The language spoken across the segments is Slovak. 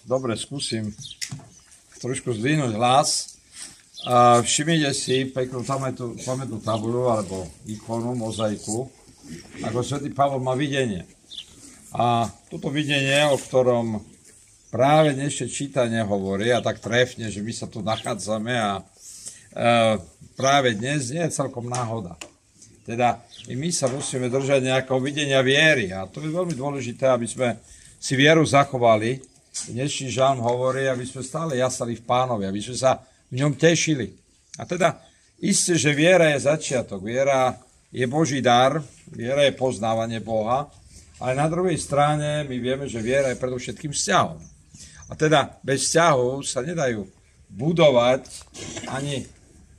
Dobre, skúsim trošku zdvihnúť hlas. Všimnite si peknú pamätnú tabuľu alebo ikonu, mozaiku, ako svätý Pavol má videnie. A toto videnie, o ktorom práve dnešné čítanie hovorí, a tak trefne, že my sa tu nachádzame a práve dnes nie je celkom náhoda. Teda i my sa musíme držať nejakého videnia viery a to je veľmi dôležité, aby sme si vieru zachovali. Dnešný žalm hovorí, aby sme stále jasali v Pánovi, aby sme sa v ňom tešili. A teda isté, že viera je začiatok, viera je Boží dar, viera je poznávanie Boha, ale na druhej strane my vieme, že viera je predovšetkým vzťahom. A teda bez vzťahov sa nedajú budovať ani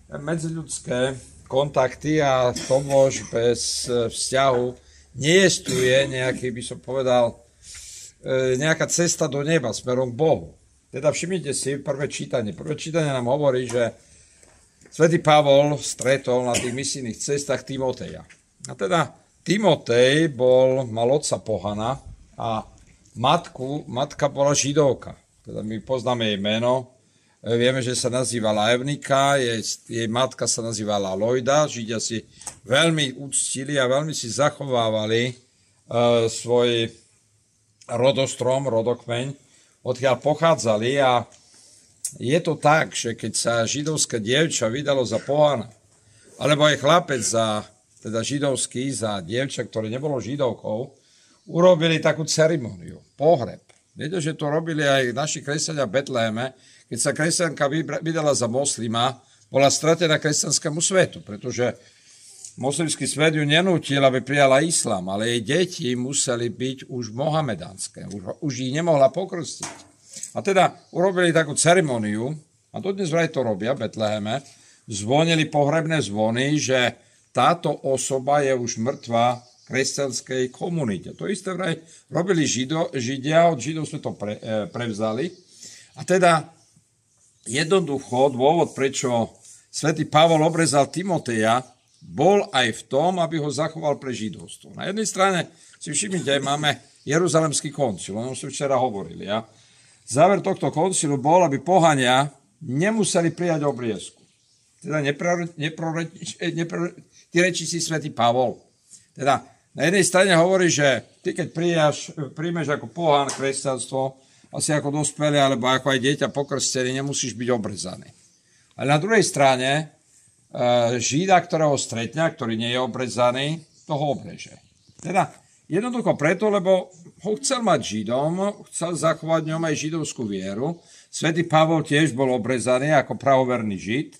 medziľudské kontakty a tomu, že bez vzťahu neestuje nejaký, by som povedal, nejaká cesta do neba smerom k Bohu. Teda všimnite si prvé čítanie. Prvé čítanie nám hovorí, že svätý Pavol stretol na tých misijných cestách Timoteja. A teda Timotej mal otca pohana a matka bola Židovka. Teda my poznáme jej meno. Vieme, že sa nazývala Evnika, jej matka sa nazývala Lojda. Židia si veľmi uctili a veľmi si zachovávali svoj rodostrom, rodokmeň, odkiaľ pochádzali. A je to tak, že keď sa židovské dievča vydalo za pohana, alebo aj chlapec teda židovský za dievča, ktoré nebolo židovkou, urobili takú ceremoniu, pohreb. Viete, že to robili aj naši kresťania v Betleheme. Keď sa kresťanka vydala za moslima, bola stratená kresťanskému svetu, pretože moslimský svet ju nenútil, aby prijala islám, ale jej deti museli byť už mohamedánske, už ich nemohla pokrstiť. A teda urobili takú ceremoniu, a dodnes vraj to robia v Betleheme, zvonili pohrebné zvony, že táto osoba je už mŕtva kresťanskej komunite. To isté vraj robili Židia, od Židov sme to prevzali. A teda jednoducho dôvod, prečo svätý Pavol obrezal Timoteja, bol aj v tom, aby ho zachoval pre židovstvo. Na jednej strane si všimnite, máme Jeruzalemský koncil, o ňom sme včera hovorili. A záver tohto koncilu bol, aby pohania nemuseli prijať obriezku. Teda neprotirečí si svätý Pavol. Teda na jednej strane hovorí, že ty keď príjmeš ako pohán kresťanstvo, asi ako dospelý, alebo ako aj dieťa pokrstený, nemusíš byť obrezaný. Ale na druhej strane Žida, ktorého stretne, ktorý nie je obrezaný, toho obreže. Teda jednoducho preto, lebo ho chcel mať Židom, chcel zachovať v ňom aj židovskú vieru. Svätý Pavol tiež bol obrezaný ako pravoverný Žid,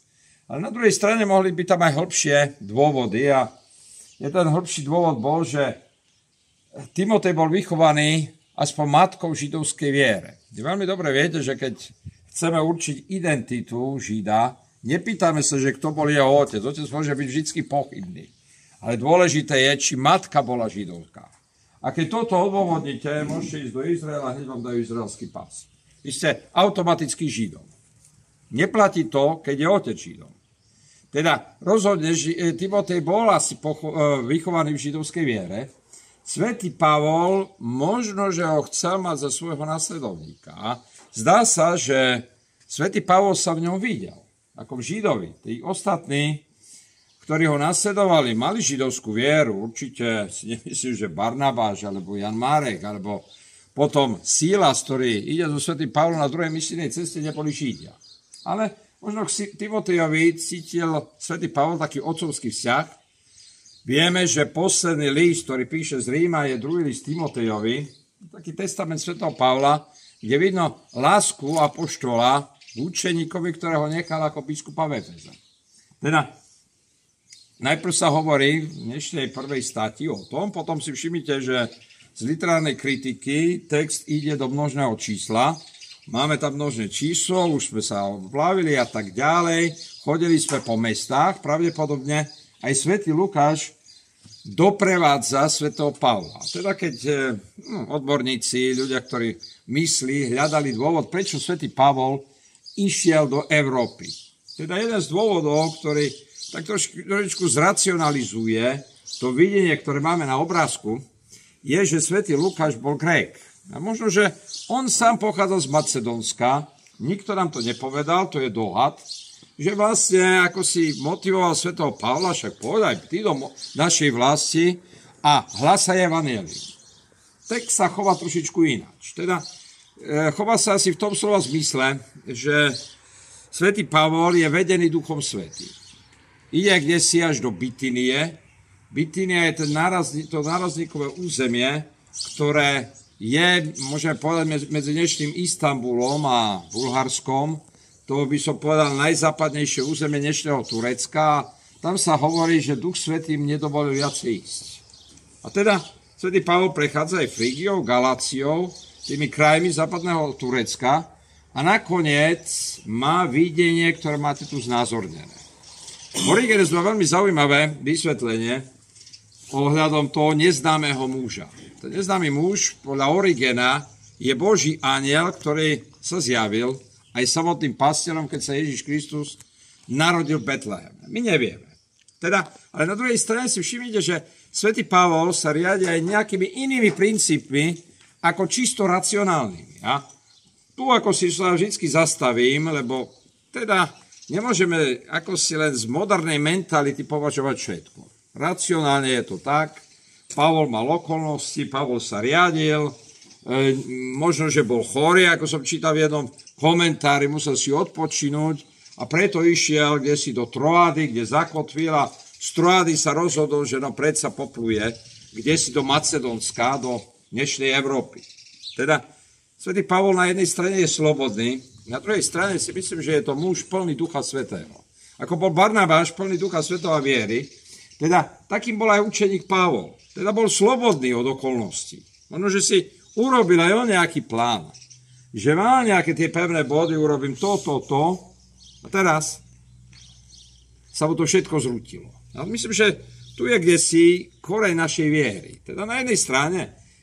ale na druhej strane mohli byť tam aj hĺbšie dôvody a jeden hĺbší dôvod bol, že Timotej bol vychovaný aspoň matkou židovskej viere. Vy veľmi dobre viete, že keď chceme určiť identitu Žida, nepýtame sa, že kto bol jeho otec. Otec môže byť vždy pochybný. Ale dôležité je, či matka bola židovka. A keď toto odôvodníte, môžete ísť do Izraela, hneď vám dajú izraelský pás. Vy ste automaticky Židom. Neplatí to, keď je otec Židom. Teda rozhodne, Timotej bol asi vychovaný v židovskej viere. Svätý Pavol možno, že ho chcel mať za svojho nasledovníka. Zdá sa, že svätý Pavol sa v ňom videl. Ako v Židovi. Tí ostatní, ktorí ho nasledovali, mali židovskú vieru. Určite si nemyslím, že Barnabáš, alebo Jan Marek, alebo potom Sílas, ktorý ide so svätým Pavlom na druhej misijnej ceste, neboli Židia. Ale možno k Timotejovi cítil svätý Pavol taký otcovský vzťah. Vieme, že posledný list, ktorý píše z Ríma, je druhý list Timotejovi, taký testament svätého Pavla, kde vidno lásku apoštola učeníkovi, ktorého nechal ako biskupa v Efeze. Teda najprv sa hovorí v dnešnej prvej stati o tom, potom si všimnite, že z literárnej kritiky text ide do množného čísla. Máme tam množné číslo, už sme sa oblavili a tak ďalej. Chodili sme po mestách, pravdepodobne aj svätý Lukáš doprevádza svätého Pavla. Teda keď odborníci, ľudia, ktorí myslí, hľadali dôvod, prečo svätý Pavol išiel do Európy. Teda jeden z dôvodov, ktorý tak trošičku zracionalizuje to videnie, ktoré máme na obrázku, je, že svätý Lukáš bol Grék. A možno, že on sám pochádzal z Macedónska, nikto nám to nepovedal, to je dohad, že vlastne ako si motivoval svätého Pavla, však povedaj ty do našej vlasti a hlasaj evanjelium. Text sa chová trošičku ináč. Teda chová sa asi v tom slova zmysle, že svätý Pavol je vedený Duchom Svätým. Ide kdesi až do Bitínie. Bitínia je to nárazníkové územie, ktoré je, môžeme povedať, medzi dnešným Istanbulom a Bulharskom. To by som povedal najzápadnejšie územie dnešného Turecka. Tam sa hovorí, že Duch Svätý im nedovolil viacej ísť. A teda svätý Pavol prechádza aj Frígiou, Galáciou, tými krajmi západného Turecka a nakoniec má videnie, ktoré máte tu znázornené. Origenes má veľmi zaujímavé vysvetlenie ohľadom toho neznámeho muža. Ten neznámy muž, podľa Origena, je Boží anjel, ktorý sa zjavil aj samotným pastierom, keď sa Ježiš Kristus narodil v Betleheme. My nevieme. Teda, ale na druhej strane si všimnite, že svätý Pavol sa riadi aj nejakými inými princípmi, ako čisto racionálnymi. Ja? Tu ako si sa vždy zastavím, lebo teda nemôžeme ako si len z modernej mentality považovať všetko. Racionálne je to tak, Pavol mal okolnosti, Pavol sa riadil, možno, že bol chorý, ako som čítal v jednom komentári, musel si odpočinúť a preto išiel kdesi do Troády, kde zakotvil a z Troády sa rozhodol, že no predsa popluje kdesi do Macedónska, do dnešnej Európy. Teda svätý Pavol na jednej strane je slobodný, na druhej strane si myslím, že je to muž plný Ducha Svätého. Ako bol Barnabáš plný Ducha Svätého a viery, teda takým bol aj učeník Pavol. Teda bol slobodný od okolností. Možno, že si urobil aj on nejaký plán. Že mal nejaké tie pevné body, urobím to. A teraz sa mu to všetko zrútilo. A myslím, že tu je kdesi koreň našej viery. Teda na jednej strane,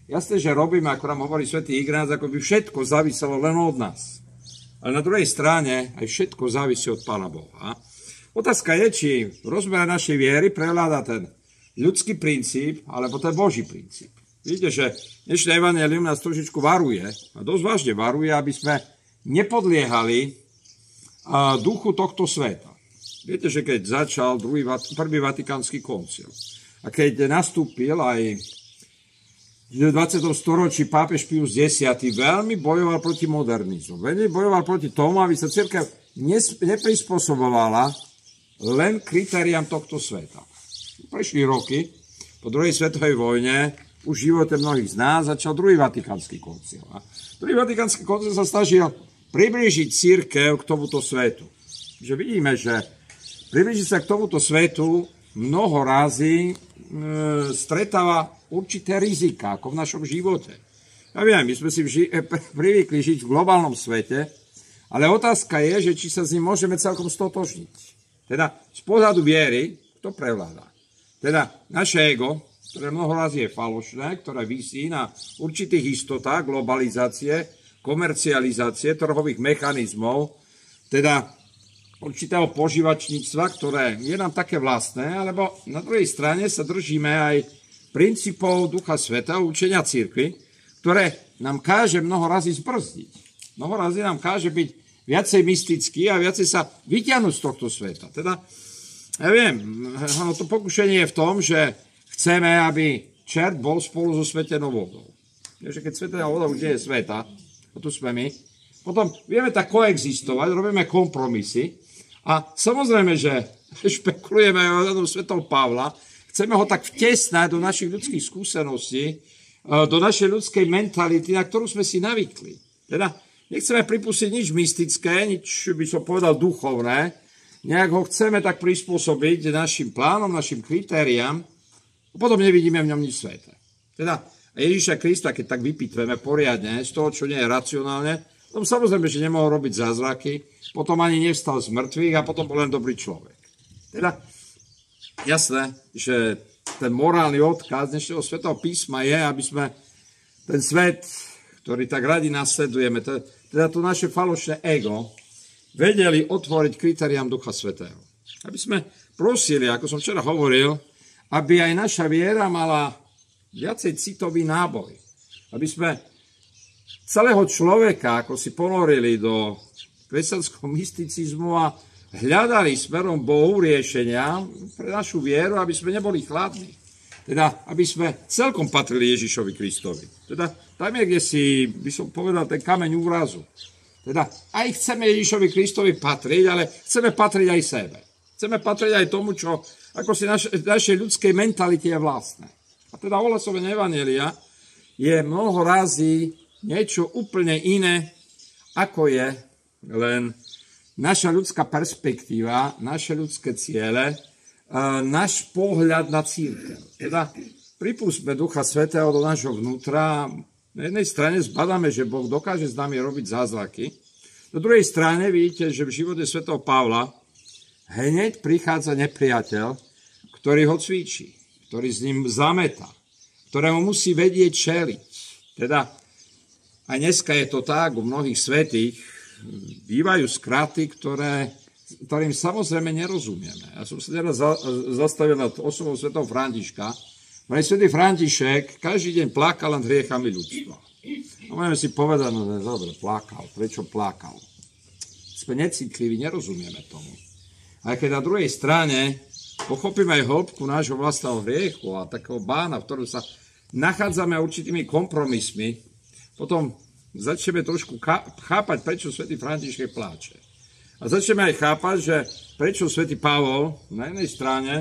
jasné, že robíme, ako nám hovorí svätý Ignác, ako by všetko záviselo len od nás. Ale na druhej strane aj všetko závisí od Pána Boha. Otázka je, či v rozmere našej viery prevláda ten ľudský princíp, alebo ten Boží princíp. Vidíte, že dnešné evanjelium nás trošičku varuje, a dosť vážne varuje, aby sme nepodliehali duchu tohto sveta. Viete, že keď začal prvý vatikánsky koncil a keď nastúpil aj v 20. storočí pápež Pius X veľmi bojoval proti modernizmu. Veľmi bojoval proti tomu, aby sa cirkev neprispôsobovala len kritériám tohto sveta. Prešli roky, po druhej svetovej vojne, už v živote mnohých z nás začal druhý vatikánsky koncil. A druhý vatikánsky koncil sa snažil priblížiť cirkev k tomuto svetu. Že vidíme, že priblížiť sa k tomuto svetu mnoho razy stretáva určité rizika, ako v našom živote. Ja viem, my sme si privykli žiť v globálnom svete, ale otázka je, že či sa s ním môžeme celkom stotožniť. Teda z pohľadu viery, to prevláda. Teda naše ego, ktoré mnoho razy je falošné, ktoré visí na určitých istotách globalizácie, komercializácie, trhových mechanizmov, teda určitého požívačníctva, ktoré je nám také vlastné, alebo na druhej strane sa držíme aj princípov Ducha Sveta, učenia cirkvi, ktoré nám káže mnoho razy zbrzdiť. Mnoho razy nám káže byť viacej mystický a viacej sa vyťahnuť z tohto sveta. Teda, ja viem, to pokušenie je v tom, že chceme, aby čert bol spolu so svetenou vodou. Takže keď svetená voda už nie je sveta, a tu sme my, potom vieme tak koexistovať, robíme kompromisy a samozrejme, že špekulujeme o svetom Pavla, chceme ho tak vtesnať do našich ľudských skúseností, do našej ľudskej mentality, na ktorú sme si navykli. Teda nechceme pripustiť nič mystické, nič by som povedal duchovné, nejak ho chceme tak prispôsobiť našim plánom, našim kritériám, a potom nevidíme v ňom nič sveté. Teda Ježiša Krista, keď tak vypitveme poriadne z toho, čo nie je racionálne, potom samozrejme, že nemohol robiť zázraky, potom ani nevstal z mŕtvych a potom bol len dobrý človek. Teda jasné, že ten morálny odkaz dnešného svätého písma je, aby sme ten svet, ktorý tak radi nasledujeme, teda to naše falošné ego, vedeli otvoriť kritériám Ducha Svätého. Aby sme prosili, ako som včera hovoril, aby aj naša viera mala viacej citový náboj. Aby sme celého človeka, ako si ponorili do kresťanského mysticizmu a hľadali smerom Bohu riešenia pre našu vieru, aby sme neboli chladní. Teda, aby sme celkom patrili Ježišovi Kristovi. Teda, tam je, kde si, by som povedal, ten kameň úrazu. Teda, aj chceme Ježišovi Kristovi patriť, ale chceme patriť aj sebe. Chceme patriť aj tomu, čo ako si našej ľudskej mentalite je vlastné. A teda ohlasovanie evanjelia je mnoho razy niečo úplne iné, ako je len naša ľudská perspektíva, naše ľudské ciele, náš pohľad na cirkev. Teda pripustme Ducha Svätého do nášho vnútra. Na jednej strane zbadáme, že Boh dokáže s nami robiť zázraky. Na druhej strane vidíte, že v živote svätého Pavla hneď prichádza nepriateľ, ktorý ho cvičí, ktorý s ním zametá, ktorému musí vedieť čeliť. Teda aj dneska je to tak, u mnohých svätých bývajú skraty, ktorým samozrejme nerozumieme. Ja som sa teraz zastavil nad osobou svätého Františka. Svätý František každý deň plakal nad hriechami ľudstva. A môžeme si povedať, no dobre, plakal. Prečo plakal? Sme necitliví, nerozumieme tomu. A keď na druhej strane pochopíme aj hĺbku nášho vlastného hriechu a takého bána, v ktorom sa nachádzame určitými kompromismi, potom začneme trošku chápať, prečo svätý František pláče. A začneme aj chápať, že prečo svätý Pavol na jednej strane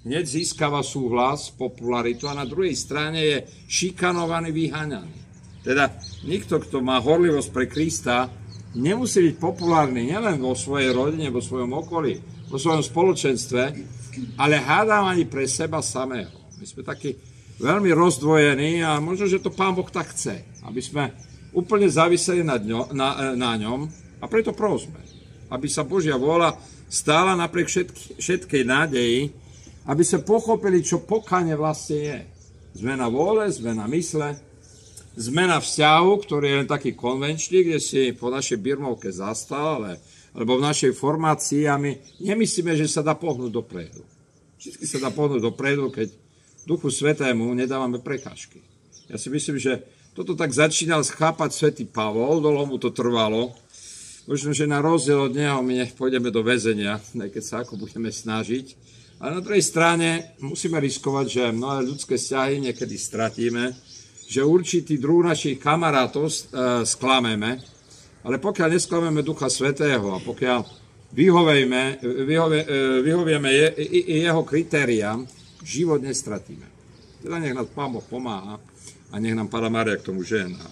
hneď získava súhlas, popularitu a na druhej strane je šikanovaný, vyháňaný. Teda nikto, kto má horlivosť pre Krista, nemusí byť populárny nielen vo svojej rodine, vo svojom okolí, vo svojom spoločenstve, ale hádam ani pre seba samého. My sme takí veľmi rozdvojení a možno, že to Pán Boh tak chce, aby sme úplne záviseli na ňom a preto prosme, aby sa Božia vôľa stála napriek všetkej nádeji, aby sa pochopili, čo pokánie vlastne je. Zmena vôle, zmena mysle, zmena vzťahu, ktorý je len taký konvenčný, kde si po našej birmovke zastal, alebo v našej formácii a my nemyslíme, že sa dá pohnúť dopredu. Všetky sa dá pohnúť dopredu, keď Duchu Svätému nedávame prekážky. Ja si myslím, že toto tak začínal schápať svätý Pavol, dlho mu to trvalo. Možno, že na rozdiel od neho my pôjdeme do väzenia, keď sa ako budeme snažiť. Ale na druhej strane musíme riskovať, že mnohé ľudské vzťahy niekedy stratíme, že určitý druh našich kamarátov sklameme, ale pokiaľ nesklameme Ducha Svätého a pokiaľ vyhovieme jeho kritériám, život nestratíme. Teda nech nás Pán Boh pomáha a nech nám Panna Mária k tomu žehná.